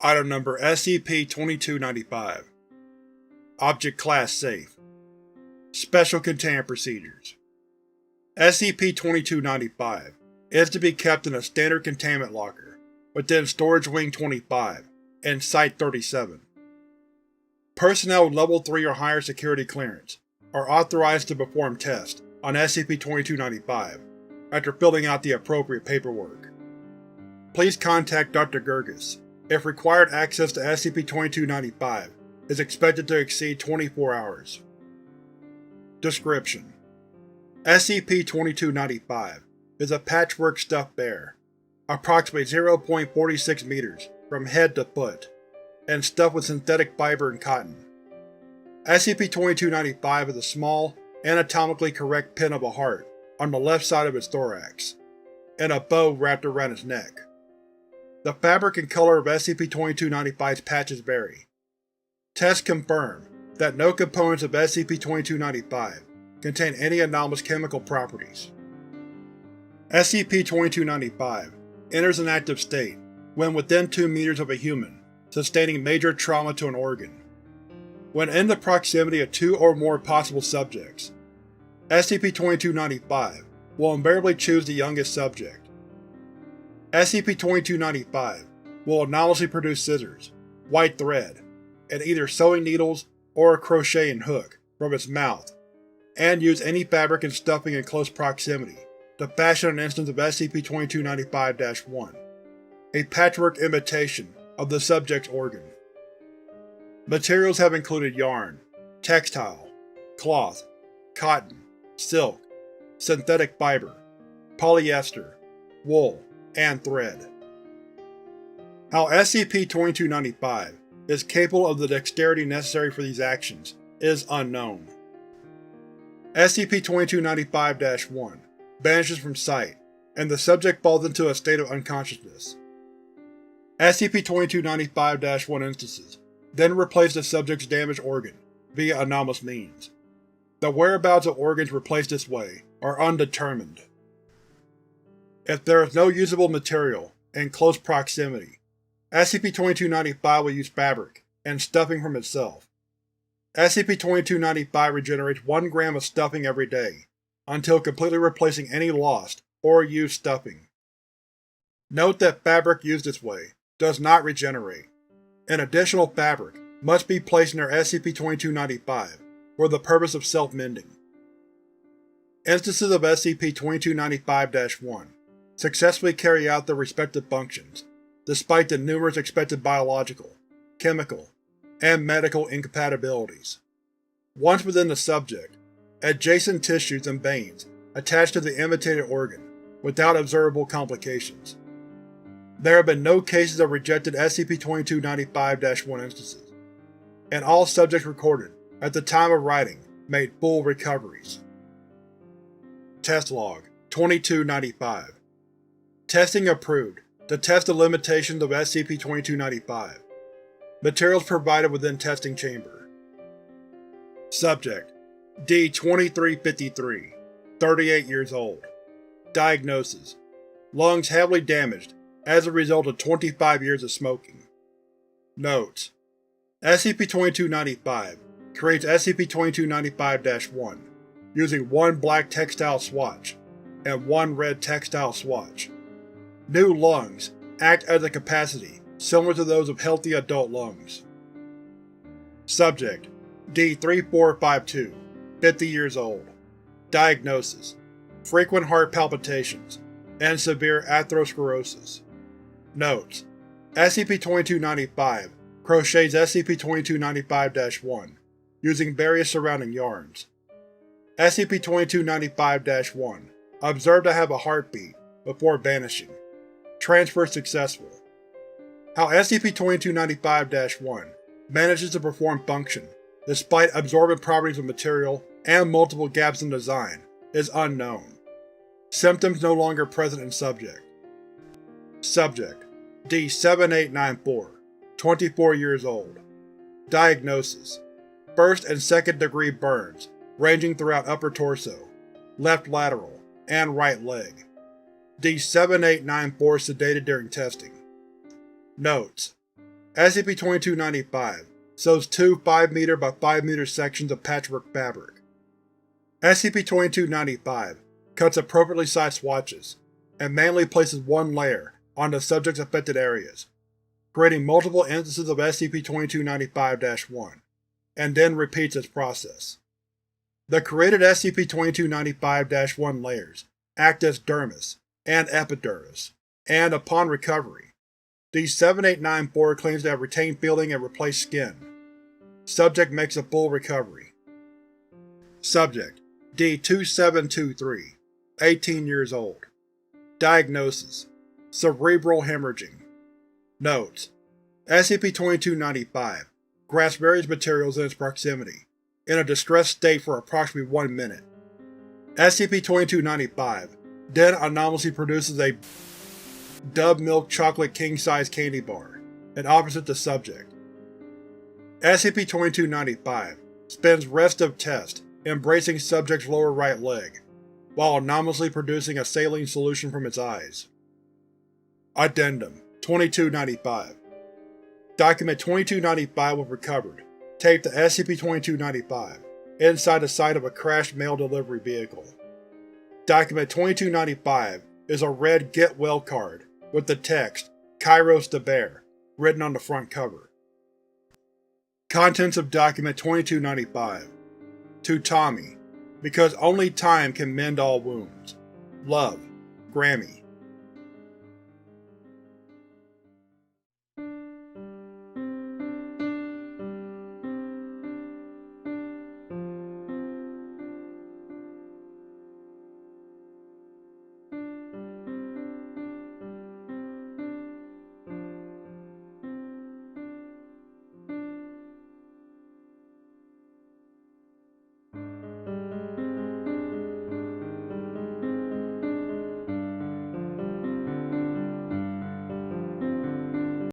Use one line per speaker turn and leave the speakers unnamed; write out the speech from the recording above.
Item Number SCP-2295. Object Class Safe. Special Containment Procedures. SCP-2295 is to be kept in a standard containment locker within Storage Wing 25 and Site-37. Personnel with Level 3 or higher security clearance are authorized to perform tests on SCP-2295 after filling out the appropriate paperwork. Please contact Dr. Gurgis if required access to SCP-2295 is expected to exceed 24 hours. Description: SCP-2295 is a patchwork stuffed bear, approximately 0.46 meters from head to foot, and stuffed with synthetic fiber and cotton. SCP-2295 is a small, anatomically correct pin of a heart on the left side of its thorax, and a bow wrapped around its neck. The fabric and color of SCP-2295's patches vary. Tests confirm that no components of SCP-2295 contain any anomalous chemical properties. SCP-2295 enters an active state when within 2 meters of a human sustaining major trauma to an organ. When in the proximity of 2 or more possible subjects, SCP-2295 will invariably choose the youngest subject. SCP-2295 will anomalously produce scissors, white thread, and either sewing needles or a crocheting hook from its mouth, and use any fabric and stuffing in close proximity to fashion an instance of SCP-2295-1, a patchwork imitation of the subject's organ. Materials have included yarn, textile, cloth, cotton, silk, synthetic fiber, polyester, wool, and thread. How SCP-2295 is capable of the dexterity necessary for these actions is unknown. SCP-2295-1 vanishes from sight, and the subject falls into a state of unconsciousness. SCP-2295-1 instances then replace the subject's damaged organ via anomalous means. The whereabouts of organs replaced this way are undetermined. If there is no usable material in close proximity, SCP-2295 will use fabric and stuffing from itself. SCP-2295 regenerates 1 gram of stuffing every day, until completely replacing any lost or used stuffing. Note that fabric used this way does not regenerate. An additional fabric must be placed near SCP-2295 for the purpose of self-mending. Instances of SCP-2295-1 successfully carry out their respective functions, despite the numerous expected biological, chemical, and medical incompatibilities. Once within the subject, adjacent tissues and veins attach to the imitated organ without observable complications. There have been no cases of rejected SCP-2295-1 instances, and all subjects recorded at the time of writing made full recoveries. Test Log 2295. Testing approved to test the limitations of SCP-2295. Materials provided within testing chamber. Subject: D-2353, 38 years old. Diagnosis: lungs heavily damaged as a result of 25 years of smoking. Notes: SCP-2295 creates SCP-2295-1 using 1 black textile swatch and 1 red textile swatch. New lungs act at a capacity similar to those of healthy adult lungs. Subject: D-3452, 50 years old. Diagnosis: frequent heart palpitations and severe atherosclerosis. Notes: SCP-2295 crochets SCP-2295-1 using various surrounding yarns. SCP-2295-1 observed to have a heartbeat before vanishing. Transfer successful. How SCP-2295-1 manages to perform function despite absorbent properties of material and multiple gaps in design is unknown. Symptoms no longer present in subject. Subject: D-7894, 24 years old. Diagnosis: first and second degree burns ranging throughout upper torso, left lateral, and right leg. D-7894 sedated during testing. Notes: SCP-2295 sews two 5m by 5m sections of patchwork fabric. SCP-2295 cuts appropriately sized swatches, and manually places one layer on the subject's affected areas, creating multiple instances of SCP-2295-1, and then repeats this process. The created SCP-2295-1 layers act as dermis and epidermis, and upon recovery, D7894 claims to have retained feeling and replaced skin. Subject makes a full recovery. Subject D2723, 18 years old. Diagnosis: cerebral hemorrhaging. Notes: SCP-2295 grasps various materials in its proximity, in a distressed state for approximately 1 minute. SCP-2295 then anomalously produces a Dove Milk Chocolate king-size candy bar, and offers it to subject. SCP-2295 spends rest of test embracing subject's lower right leg, while anomalously producing a saline solution from its eyes. Addendum 2295. Document 2295 was recovered, taped to SCP-2295, inside the side of a crashed mail delivery vehicle. Document 2295 is a red Get Well card with the text, Kairos the Bear, written on the front cover. Contents of Document 2295. To Tommy, because only time can mend all wounds. Love, Grammy.